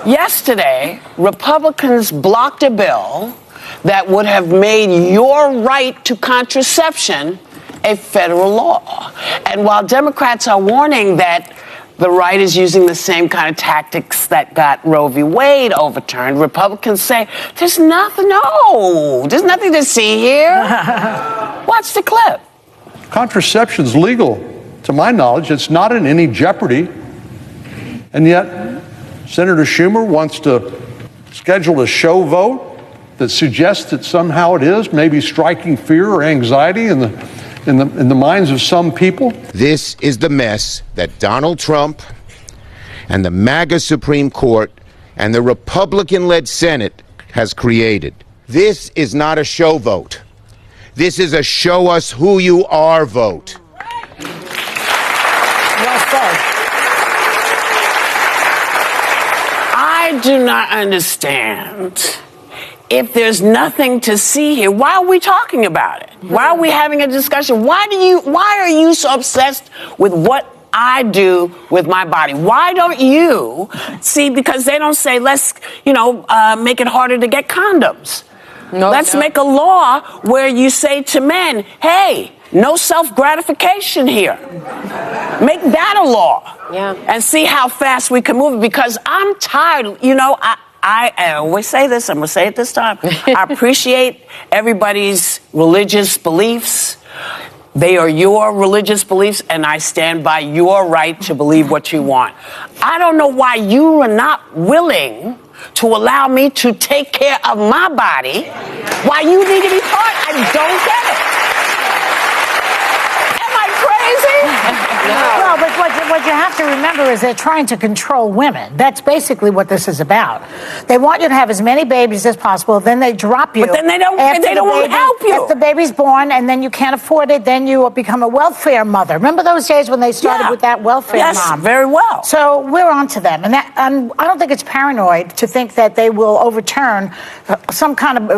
Yesterday, Republicans blocked a bill that would have made your right to contraception a federal law. And while Democrats are warning that the right is using the same kind of tactics that got Roe v. Wade overturned, Republicans say, there's nothing to see here. Watch the clip. Contraception's legal. To my knowledge, it's not in any jeopardy. And yet, Senator Schumer wants to schedule a show vote that suggests that somehow it is, maybe striking fear or anxiety in the minds of some people. This is the mess that Donald Trump and the MAGA Supreme Court and the Republican-led Senate has created. This is not a show vote. This is a show us who you are vote. I do not understand. If there's nothing to see here, why are we talking about it? Why are we having a discussion? Why are you so obsessed with what I do with my body? Why don't you see? Because they don't say, let's, make it harder to get condoms. Let's make a law where you say to men, hey, no self-gratification here. Make that a law. Yeah. And see how fast we can move it, because I'm tired. I always say this, I'm going to say it this time. I appreciate everybody's religious beliefs. They are your religious beliefs, and I stand by your right to believe what you want. I don't know why you are not willing to allow me to take care of my body, why you need to be part. I don't get it. Am I crazy? Well, but what you have to remember is they're trying to control women. That's basically what this is about. They want you to have as many babies as possible, then they drop you. But then they don't want to help you. If the baby's born and then you can't afford it, then you become a welfare mother. Remember those days when they started with that welfare mom? Yes, very well. So we're on to them. And I don't think it's paranoid to think that they will overturn some kind of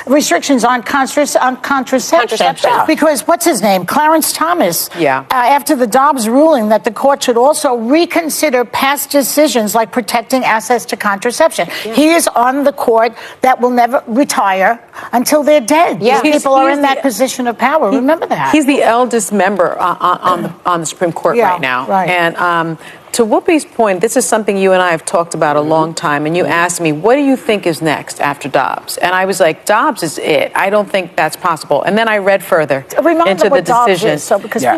restrictions on contraception. Because what's his name? Clarence Thomas. Yeah. After the Dobbs ruling that the court should also reconsider past decisions like protecting access to contraception. Yeah. He is on the court that will never retire until they're dead. Yeah. These people are in that position of power. Remember that. He's the eldest member on the Supreme Court right now. Right. And to Whoopi's point, this is something you and I have talked about a long time. And you asked me, what do you think is next after Dobbs? And I was like, Dobbs is it. I don't think that's possible. And then I read further into the decision.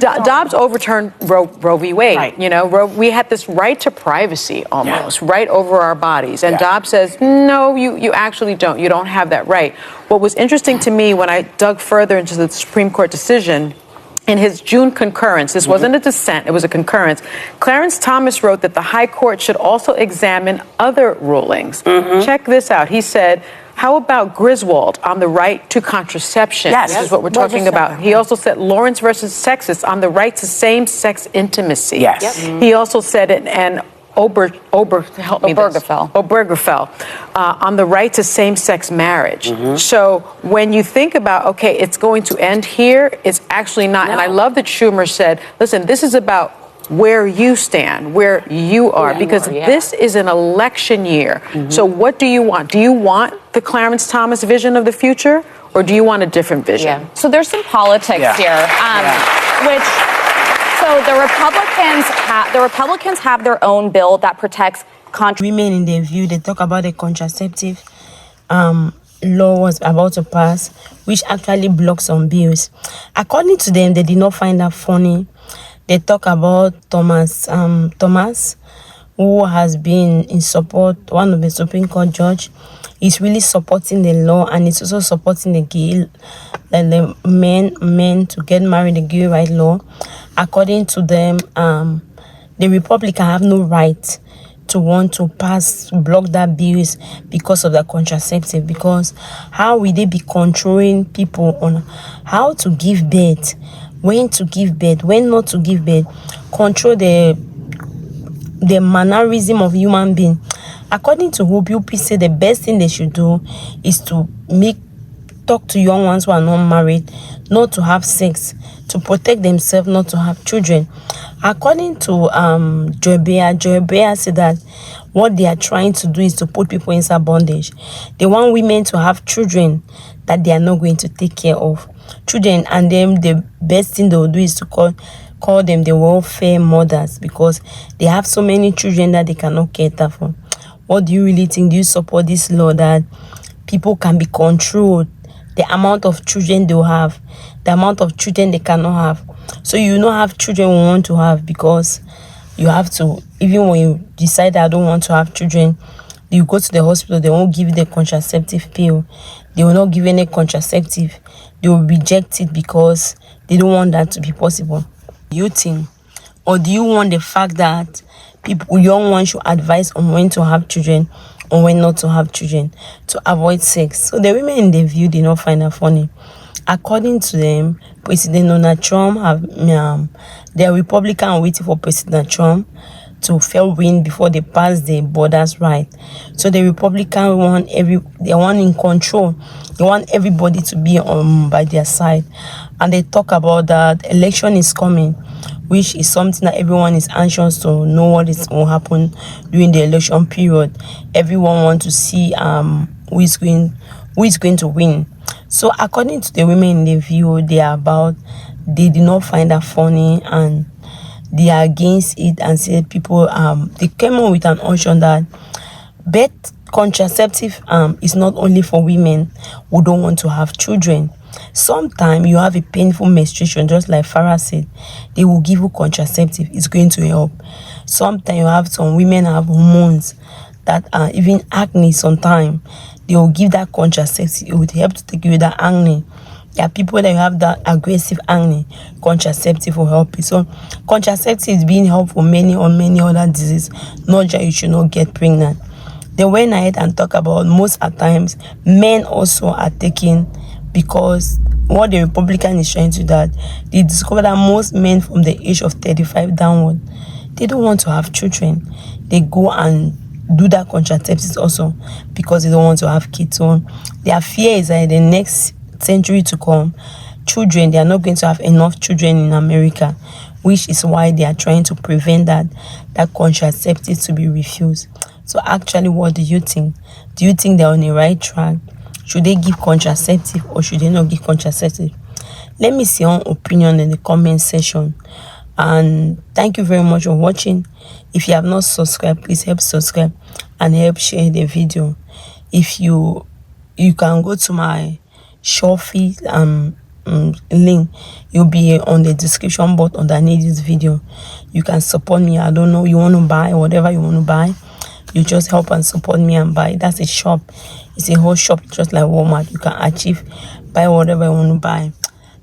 Dobbs overturned Roe v. Wade. Right. We had this right to privacy almost, right over our bodies. And Dobbs says, no, you actually don't. You don't have that right. What was interesting to me when I dug further into the Supreme Court decision, in his June concurrence, this wasn't a dissent, it was a concurrence, Clarence Thomas wrote that the High Court should also examine other rulings. Check this out. He said, how about Griswold on the right to contraception? Yes. This is what we're talking about. He also said Lawrence versus Texas on the right to same-sex intimacy. Yes. He also said it, and Obergefell on the right to same-sex marriage. So when you think about, okay, it's going to end here, it's actually not. No. And I love that Schumer said, listen, this is about where you stand, where you are, because this is an election year. So what do you want? Do you want the Clarence Thomas vision of the future, or do you want a different vision? Yeah. So there's some politics here, which... So the Republicans have their own bill that protects women in their view. They talk about the contraceptive law was about to pass, which actually blocks some bills. According to them, they did not find that funny. They talk about Thomas, who has been in support, one of the Supreme Court judge. Is really supporting the law, and it's also supporting the men to get married, the gay right law. According to them, the Republicans have no right to want to block that bills because of the contraceptive. Because how will they be controlling people on how to give birth, when to give birth, when not to give birth, control the mannerism of human being? According to Whoopi said the best thing they should do is to talk to young ones who are not married, not to have sex, to protect themselves, not to have children. According to Joy Bear said that what they are trying to do is to put people inside bondage. They want women to have children that they are not going to take care of. Children, and then the best thing they will do is to call them the welfare mothers, because they have so many children that they cannot cater for. What do you really think? Do you support this law that people can be controlled, the amount of children they'll have, the amount of children they cannot have? So you not have children you want to have, because you have to, even when you decide I don't want to have children, you go to the hospital, they won't give you the contraceptive pill. They will not give you any contraceptive. They will reject it because they don't want that to be possible. Do you think, or do you want the fact that people, young ones, should advise on when to have children or when not to have children to avoid sex? So the women in the View did not find that funny. According to them, President Donald Trump the Republican are waiting for President Trump to fail win before they pass the borders right. So the Republican they want in control. They want everybody to be by their side. And they talk about that election is coming, which is something that everyone is anxious to know what is going to happen during the election period. Everyone wants to see who is going to win. So according to the women in the View, they did not find that funny, and they are against it, and say people they came up with an option that birth contraceptive is not only for women who don't want to have children. Sometimes you have a painful menstruation, just like Farah said, they will give you contraceptive. It's going to help. Sometimes you have some women have hormones that even acne. Sometimes they will give that contraceptive. It would help to take away that acne. There are people that have that aggressive acne, contraceptive will help you. So contraceptive is being helpful for many other diseases, not just you should not get pregnant. They went ahead and talk about most at times men also are taking, because what the Republican is trying to do, that they discover that most men from the age of 35 downward, they don't want to have children. They go and do that contraceptives also because they don't want to have kids. So their fear is that in the next century to come, children, they are not going to have enough children in America, which is why they are trying to prevent that contraceptives to be refused. So actually, what do you think? Do you think they're on the right track? Should they give contraceptive or should they not give contraceptive? Let me see your opinion in the comment section. And thank you very much for watching. If you have not subscribed, please help subscribe and help share the video. If you can go to my Shopee link, you'll be on the description box underneath this video. You can support me. I don't know, you want to buy whatever you want to buy, you just help and support me and buy. That's a shop. It's a whole shop, just like Walmart. You can buy whatever you want to buy.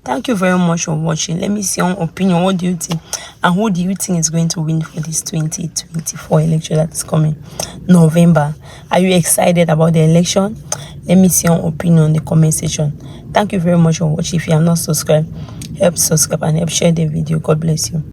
Thank you very much for watching. Let me see your opinion. What do you think? And who do you think is going to win for this 2024 election that is coming November? Are you excited about the election? Let me see your opinion in the comment section. Thank you very much for watching. If you have not subscribed, help subscribe and help share the video. God bless you.